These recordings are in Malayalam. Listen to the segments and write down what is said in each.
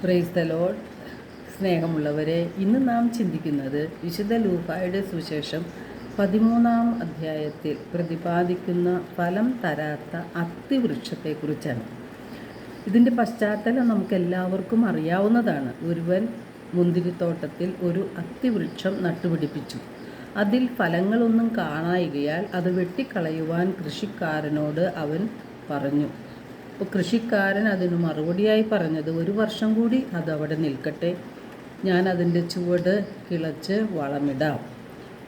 Praise the Lord. സ്നേഹമുള്ളവരെ, ഇന്ന് നാം ചിന്തിക്കുന്നത് വിശുദ്ധ ലൂക്കായുടെ സുവിശേഷം 13-ാം അധ്യായത്തിൽ പ്രതിപാദിക്കുന്ന ഫലം തരാത്ത അത്തിവൃക്ഷത്തെക്കുറിച്ചാണ്. ഇതിൻ്റെ പശ്ചാത്തലം നമുക്കെല്ലാവർക്കും അറിയാവുന്നതാണ്. ഒരുവൻ മുന്തിരിത്തോട്ടത്തിൽ ഒരു അത്തിവൃക്ഷം നട്ടുപിടിപ്പിച്ചു. അതിൽ ഫലങ്ങളൊന്നും കാണായികയാൽ അത് വെട്ടിക്കളയുവാൻ കൃഷിക്കാരനോട് അവൻ പറഞ്ഞു. അപ്പോൾ കൃഷിക്കാരൻ അതിന് മറുപടിയായി പറഞ്ഞത്, 1 വർഷം കൂടി അതവിടെ നിൽക്കട്ടെ, ഞാൻ അതിൻ്റെ ചുവട് കിളച്ച് വളമിടാം,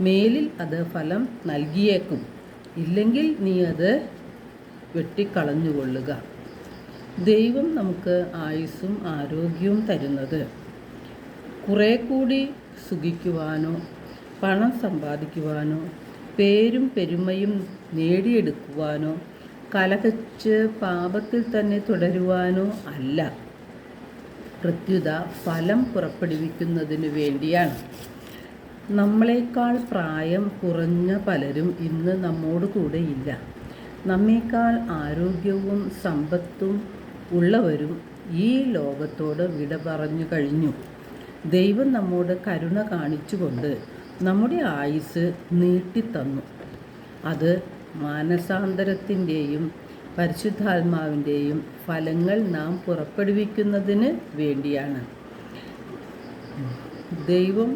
മേലിൽ അത് ഫലം നൽകിയേക്കും, ഇല്ലെങ്കിൽ നീ അത് വെട്ടിക്കളഞ്ഞുകൊള്ളുക. ദൈവം നമുക്ക് ആയുസ്സും ആരോഗ്യവും തരുന്നത് കുറേ കൂടി സുഖിക്കുവാനോ പണം സമ്പാദിക്കുവാനോ പേരും പെരുമയും നേടിയെടുക്കുവാനോ കലഹിച്ച് പാപത്തിൽ തന്നെ തുടരുവാനോ അല്ല. പ്രത്യുത ഫലം പുറപ്പെടുവിക്കുന്നതിന് വേണ്ടിയാണ്. നമ്മളെക്കാൾ പ്രായം കുറഞ്ഞ പലരും ഇന്ന് നമ്മോട് കൂടെ ഇല്ല. നമ്മേക്കാൾ ആരോഗ്യവും സമ്പത്തും ഉള്ളവരും ഈ ലോകത്തോട് വിട പറഞ്ഞു കഴിഞ്ഞു. ദൈവം നമ്മോട് കരുണ കാണിച്ചുകൊണ്ട് നമ്മുടെ ആയുസ് നീട്ടിത്തന്നു. അത് മാനസാന്തരത്തിൻ്റെയും പരിശുദ്ധാത്മാവിൻ്റെയും ഫലങ്ങൾ നാം പുറപ്പെടുവിക്കുന്നതിന് വേണ്ടിയാണ്. ദൈവം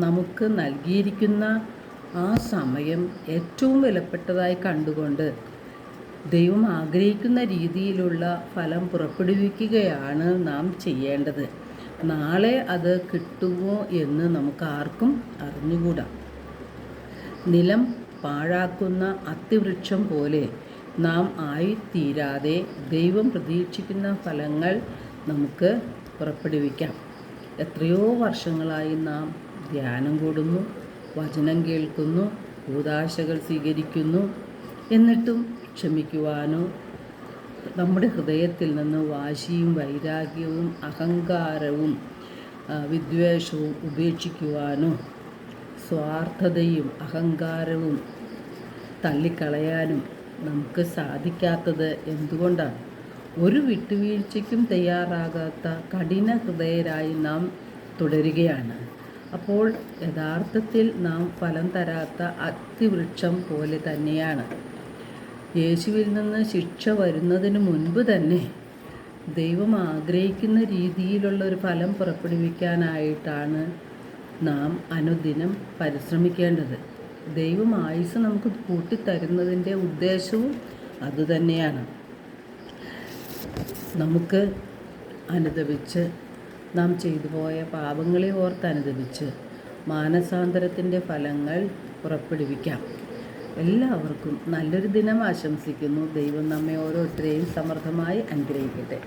നമുക്ക് നൽകിയിരിക്കുന്ന ആ സമയം ഏറ്റവും വിലപ്പെട്ടതായി കണ്ടുകൊണ്ട് ദൈവം ആഗ്രഹിക്കുന്ന രീതിയിലുള്ള ഫലം പുറപ്പെടുവിക്കുകയാണ് നാം ചെയ്യേണ്ടത്. നാളെ അത് കിട്ടുമോ എന്ന് നമുക്ക് ആർക്കും അറിഞ്ഞുകൂടാ. നിലം പാഴാക്കുന്ന അത്തിവൃക്ഷം പോലെ നാം ആയിത്തീരാതെ ദൈവം പ്രതീക്ഷിക്കുന്ന ഫലങ്ങൾ നമുക്ക് പുറപ്പെടുവിക്കാം. എത്രയോ വർഷങ്ങളായി നാം ധ്യാനം കൂടുന്നു, വചനം കേൾക്കുന്നു, കൂദാശകൾ സ്വീകരിക്കുന്നു, എന്നിട്ടും ക്ഷമിക്കുവാനോ നമ്മുടെ ഹൃദയത്തിൽ നിന്ന് വാശിയും വൈരാഗ്യവും അഹങ്കാരവും വിദ്വേഷവും ഉപേക്ഷിക്കുവാനോ സ്വാർത്ഥതയും അഹങ്കാരവും തള്ളിക്കളയാനും നമുക്ക് സാധിക്കാത്തത് എന്തുകൊണ്ടാണ്? ഒരു വിട്ടുവീഴ്ചയ്ക്കും തയ്യാറാകാത്ത കഠിന ഹൃദയരായി നാം തുടരുകയാണ്. അപ്പോൾ യഥാർത്ഥത്തിൽ നാം ഫലം തരാത്ത അത്തിവൃക്ഷം പോലെ തന്നെയാണ്. യേശുവിൽ നിന്ന് ശിക്ഷ വരുന്നതിന് മുൻപ് തന്നെ ദൈവം ആഗ്രഹിക്കുന്ന രീതിയിലുള്ള ഒരു ഫലം പുറപ്പെടുവിക്കാനായിട്ടാണ് നാം അനുദിനം പരിശ്രമിക്കേണ്ടത്. ദൈവം ആയുസ് നമുക്ക് കൂട്ടിത്തരുന്നതിൻ്റെ ഉദ്ദേശവും അതുതന്നെയാണ്. നമുക്ക് അനുദപിച്ച് നാം ചെയ്തു പോയ പാപങ്ങളെ ഓർത്ത് അനുദപിച്ച് മാനസാന്തരത്തിൻ്റെ ഫലങ്ങൾ പുറപ്പെടുവിക്കാം. എല്ലാവർക്കും നല്ലൊരു ദിനം ആശംസിക്കുന്നു. ദൈവം നമ്മെ ഓരോരുത്തരെയും സമൃദ്ധമായി അനുഗ്രഹിക്കട്ടെ.